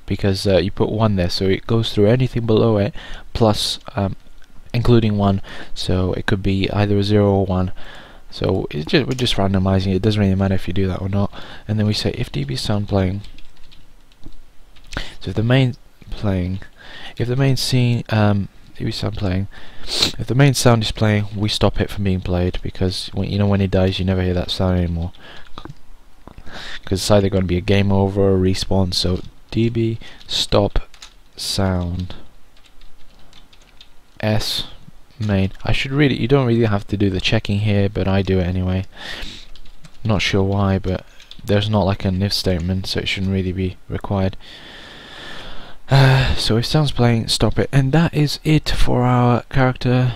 because you put 1 there, so it goes through anything below it plus including 1, so it could be either a 0 or 1. So we're just randomizing it. It doesn't really matter if you do that or not. And then we say if db sound playing. So if the main playing, if the main scene db sound playing, if the main sound is playing, we stop it from being played, because when he dies, you never hear that sound anymore. Because it's either going to be a game over or a respawn. So db stop sound s main. You don't really have to do the checking here, but I do it anyway. Not sure why, but there's not like an if statement, so it shouldn't really be required. So if sound's playing, stop it, and that is it for our character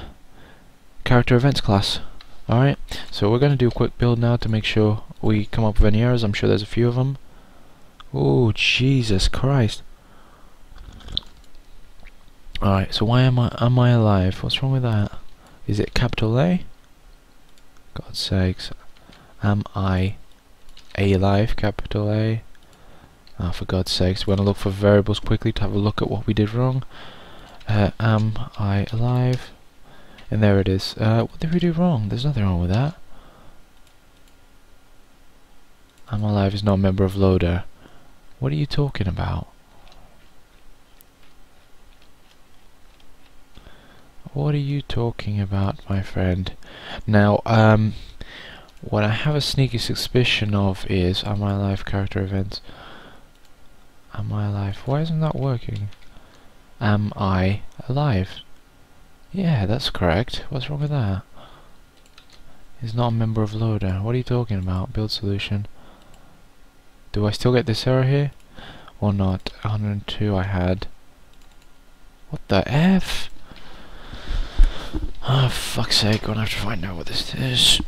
events class. Alright, so we're going to do a quick build now to make sure we come up with any errors. I'm sure there's a few of them. Oh, Jesus Christ. Alright, so why am I alive? What's wrong with that? Is it capital A? God's sakes. Am I alive? Capital A. Oh, for God's sakes, we're going to look for variables quickly to have a look at what we did wrong. Am I alive? And there it is. What did we do wrong? There's nothing wrong with that. Am alive is not a member of loader. What are you talking about? What are you talking about, my friend? Now, what I have a sneaky suspicion of is am I alive character events. Am I alive? Why isn't that working? Am I alive? Yeah, that's correct. What's wrong with that? He's not a member of loader. What are you talking about? Build solution. Do I still get this error here? Or not? 102 I had. What the F? Oh, fuck's sake, gonna have to find out what this is.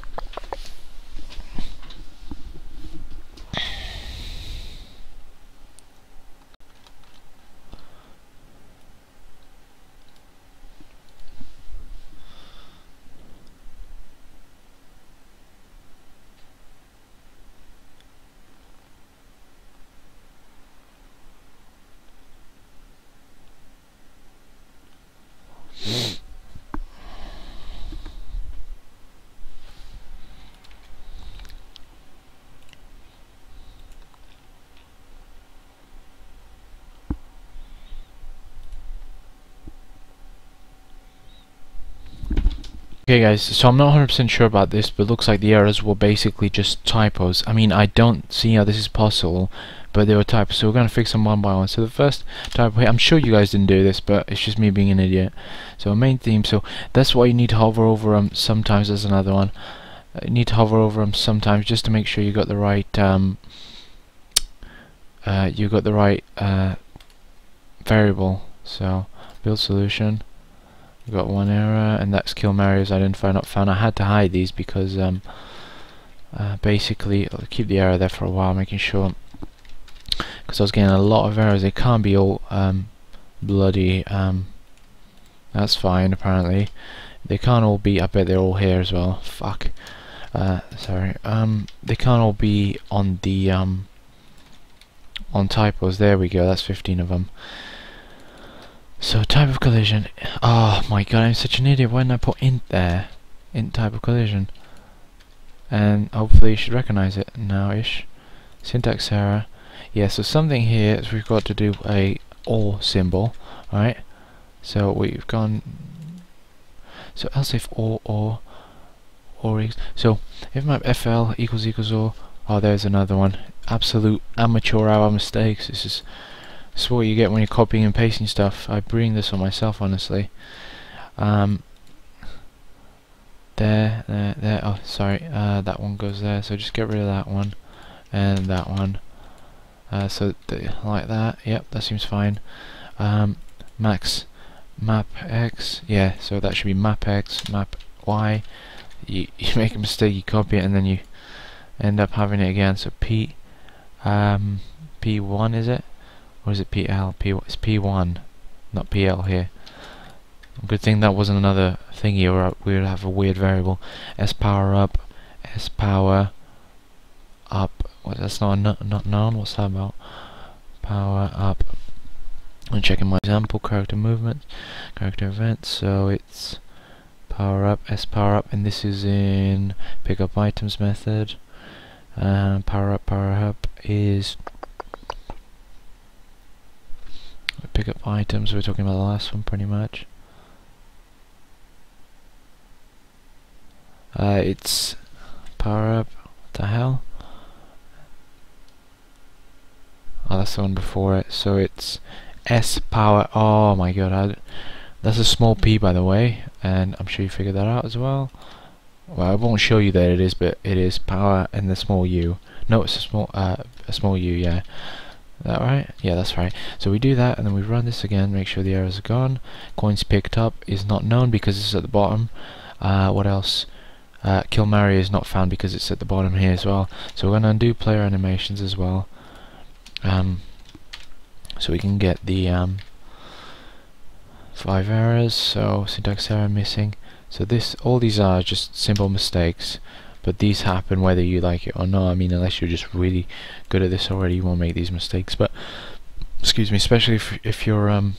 Okay guys, so I'm not 100% sure about this, but it looks like the errors were basically just typos. I mean, I don't see how this is possible, but they were typos, so we're going to fix them one by one. So the first typo here, I'm sure you guys didn't do this, but it's just me being an idiot. So main theme, so that's why you need to hover over them. Sometimes there's another one. You need to hover over them sometimes just to make sure you got the right variable. So build solution. We got one error, and that's kill Marius. I didn't find out. I had to hide these because basically I'll keep the error there for a while, making sure, because I was getting a lot of errors. They can't be all bloody. That's fine apparently. They can't all be. I bet they're all here as well. Fuck. Sorry. They can't all be on the on typos. There we go. That's 15 of them. So type of collision. Oh my god, I'm such an idiot. Why didn't I put int there? Int type of collision. And hopefully you should recognize it now-ish. Syntax error. Yeah, so something here is we've got to do a or symbol. Alright. So we've gone. So else if or so if my fl equals or. Oh, there's another one. Absolute amateur hour mistakes. This is what you get when you're copying and pasting stuff. I bring this on myself, honestly. There. Oh, sorry. That one goes there. So just get rid of that one and that one. So like that. Yep, that seems fine. Max map x. Yeah. So that should be map x, map y. You make a mistake, you copy it, and then you end up having it again. So P1 is it? Or is it PL? It's P1, not PL here. Good thing that wasn't another thingy, or we would have a weird variable. S power up, S power up. What? That's not known. What's that about? Power up, I'm checking my example, character movement, character events, so it's power up, S power up, and this is in pick up items method. Power up is pick up items. We're talking about the last one pretty much. It's power up. What the hell? Oh, that's the one before it. So it's S power. Oh my god, that's a small p by the way, and I'm sure you figured that out as well. Well, I won't show you that it is, but it is power and the small u. No, it's a small u. Yeah, is that right? Yeah, that's right. So we do that, and then we run this again. Make sure the errors are gone. Coins picked up is not known because it's at the bottom. What else? Kill Mario is not found because it's at the bottom here as well. So we're going to undo player animations as well. So we can get the 5 errors. So syntax error missing. So all these are just simple mistakes, but these happen whether you like it or not. I mean, unless you're just really good at this already, you won't make these mistakes. But excuse me, especially if you're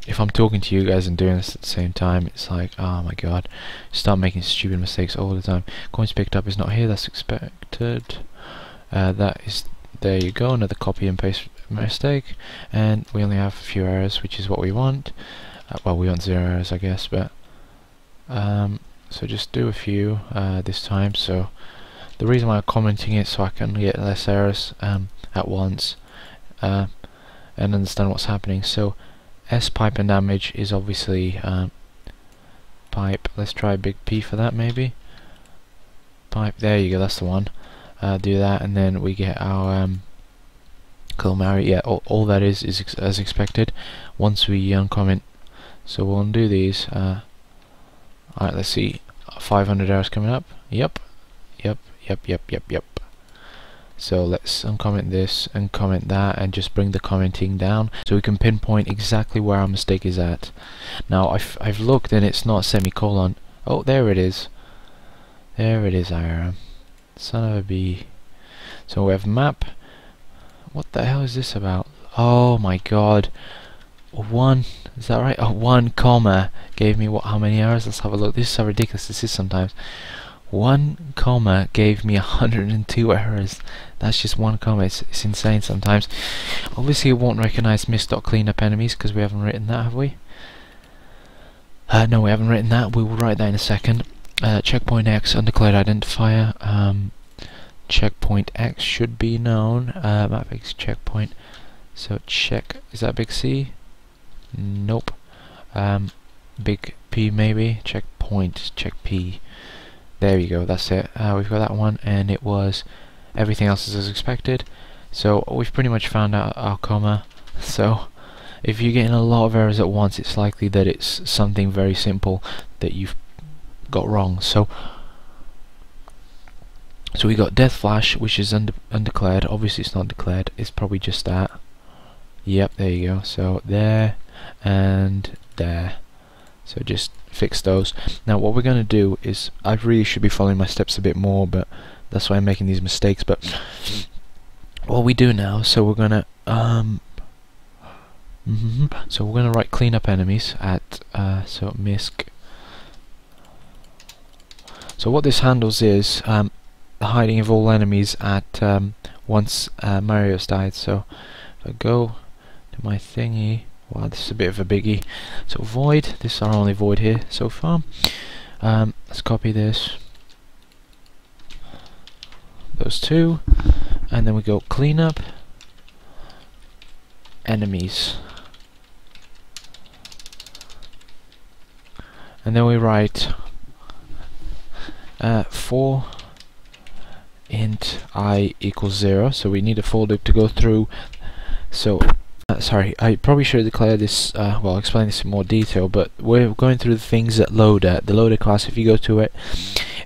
if I'm talking to you guys and doing this at the same time, it's like, oh my god, start making stupid mistakes all the time. Coins picked up is not here. That's expected. That is, there you go, another copy and paste mistake, and we only have a few errors, which is what we want. Well, we want 0 errors, I guess, but so just do a few this time. So the reason why I'm commenting it so I can get less errors at once and understand what's happening. So S pipe and damage is obviously pipe. Let's try big P for that maybe. Pipe, there you go, that's the one. Do that, and then we get our Kill Mario. Yeah, all that is as expected once we uncomment. So we'll undo these. Alright, let's see. 500 errors coming up. Yep. So let's uncomment this and comment that and just bring the commenting down so we can pinpoint exactly where our mistake is at. Now I've looked and it's not semicolon. Oh, there it is. There it is, IRM. Son of a bee. So we have map. What the hell is this about? Oh my god. Is that right? 1 comma gave me how many errors? Let's have a look. This is how ridiculous this is sometimes. 1 comma gave me 102 errors. That's just 1 comma. It's insane sometimes. Obviously it won't recognize miss.cleanup enemies because we haven't written that, have we? No, we haven't written that. We will write that in a second. Checkpoint X, undeclared identifier. Checkpoint X should be known. Map X checkpoint. So check, is that big C? Nope. Big P maybe. Checkpoint, check P. There you go, that's it. We've got that one, and it was everything else is as expected. So we've pretty much found out our comma. So if you're getting a lot of errors at once, it's likely that it's something very simple that you've got wrong. So we got Death Flash, which is undeclared. Obviously it's not declared, it's probably just that. Yep, there you go. So there and there. So just fix those. Now what we're going to do is, I really should be following my steps a bit more, but that's why I'm making these mistakes. But what we do now, so we're going to so we're going to write cleanup enemies at so misc. So what this handles is the hiding of all enemies at once Mario's died. So if I go to my thingy, wow, this is a bit of a biggie. So void, this is our only void here so far. Let's copy this, those two, and then we go cleanup enemies, and then we write for int I equals 0. So we need a for loop to go through. So sorry, I probably should declare this, well, I'll explain this in more detail, but we're going through the things that loader, the loader class. If you go to it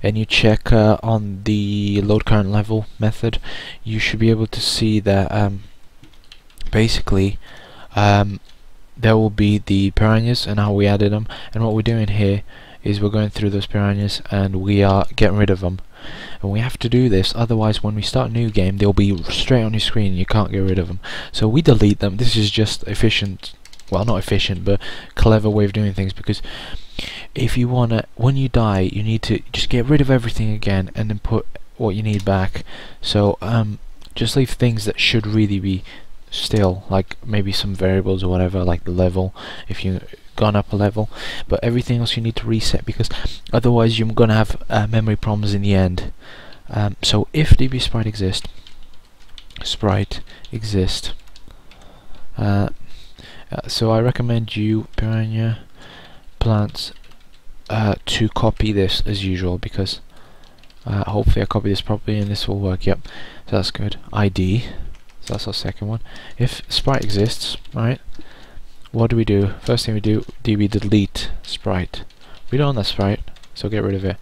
and you check on the load current level method, you should be able to see that basically there will be the piranhas and how we added them, and what we're doing here is we're going through those piranhas and we are getting rid of them. and we have to do this, otherwise when we start a new game they'll be straight on your screen and you can't get rid of them. So we delete them. This is just efficient, well, not efficient, but clever way of doing things, because if you wanna, when you die, you need to just get rid of everything again and then put what you need back. So just leave things that should really be still, like maybe some variables or whatever, like the level if you gone up a level, but everything else you need to reset, because otherwise you're gonna have memory problems in the end. So if db sprite exist, so I recommend you, piranha plants, to copy this as usual, because hopefully I copy this properly and this will work. Yep, so that's good. ID, so that's our second one. If sprite exists, right, what do? First thing we do, db delete sprite. We don't want that sprite, so get rid of it.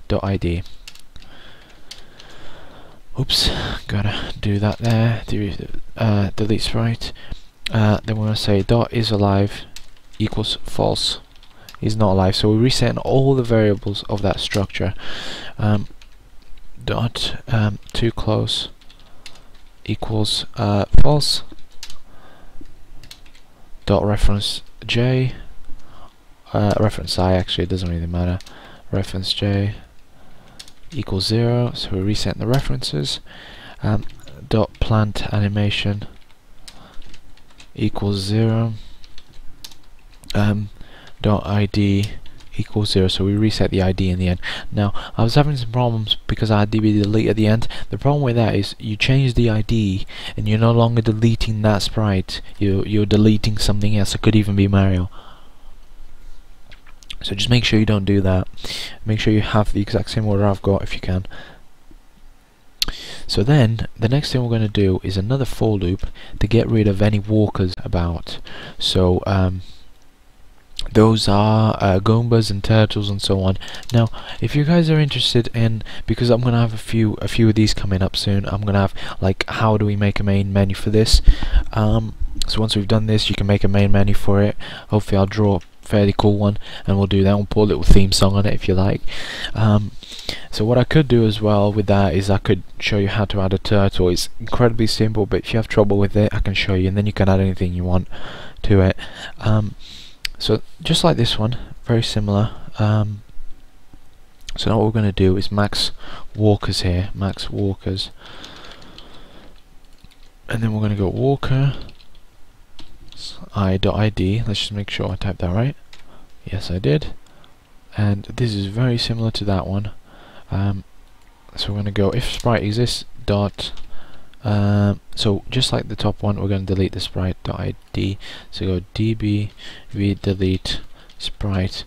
.id. Oops, gotta do that there. Delete sprite. Then we're gonna say is alive equals false. Is not alive, so we're resetting all the variables of that structure. Too close equals false. Reference j, reference I, actually it doesn't really matter. Reference j equals 0, so we're resetting the references. Plant animation equals 0. ID equals 0, so we reset the ID in the end. Now I was having some problems because I had db delete at the end. The problem with that is you change the ID and you're no longer deleting that sprite, you're deleting something else. It could even be Mario. So just make sure you don't do that. Make sure you have the exact same order I've got if you can. So then the next thing we're going to do is another for loop to get rid of any walkers about. So those are Goombas and turtles and so on. Now if you guys are interested in, because I'm gonna have a few of these coming up soon, I'm gonna have like how do we make a main menu for this. So once we've done this, you can make a main menu for it. Hopefully I'll draw a fairly cool one and we'll do that. We'll put a little theme song on it if you like. So what I could do as well with that is I could show you how to add a turtle. It's incredibly simple, but if you have trouble with it I can show you, and then you can add anything you want to it. So just like this one, very similar. So now what we're going to do is max walkers here, max walkers, and then we're going to go walker i.id. Let's just make sure I typed that right. Yes, I did. And this is very similar to that one. So we're going to go if sprite exists dot. So just like the top one, we're going to delete the sprite.id. So go db delete sprite.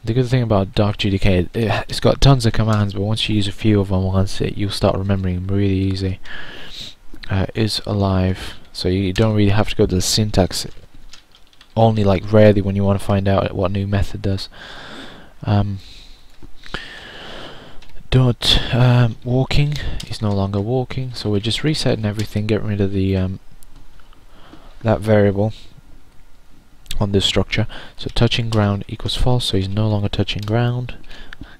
The good thing about Dark GDK, it's got tons of commands, but once you use a few of them once, you'll start remembering them really easy. Is alive, so you don't really have to go to the syntax. Only like rarely when you want to find out what new method does. Walking is no longer walking, so we're just resetting everything, getting rid of the that variable on this structure. So touching ground equals false, so he's no longer touching ground.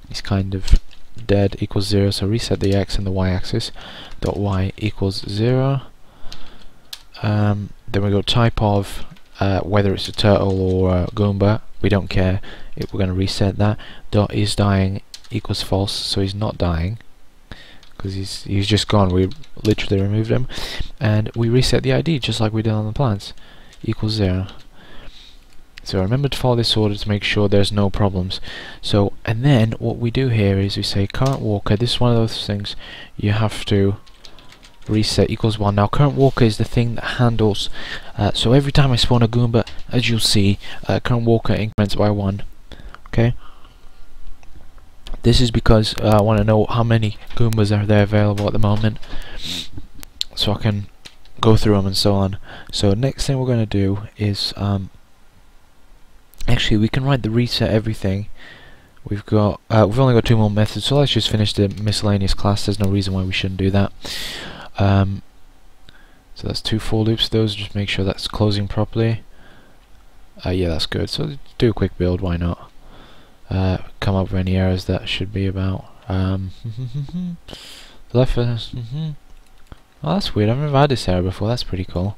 He's kind of dead, equals 0, so reset the x and the y axis. Y equals 0. Then we go type of whether it's a turtle or a Goomba, we don't care. We're going to reset that. Is dying equals false, so he's not dying because he's just gone. We literally removed him, and we reset the ID just like we did on the plants. Equals 0. So remember to follow this order to make sure there's no problems. So, and then what we do here is we say current walker. This is one of those things you have to reset equals 1. Now current walker is the thing that handles, so every time I spawn a Goomba, as you'll see, current walker increments by 1. Okay. This is because I want to know how many Goombas are there available at the moment, so I can go through them and so on. So next thing we're going to do is actually we can write the reset everything. We've only got 2 more methods, so let's just finish the miscellaneous class. There's no reason why we shouldn't do that. So that's 2 for loops. Those, just make sure that's closing properly. Yeah, that's good. So do a quick build, why not? Come up with any errors that should be about. Left for oh, that's weird. I've never had this error before. That's pretty cool.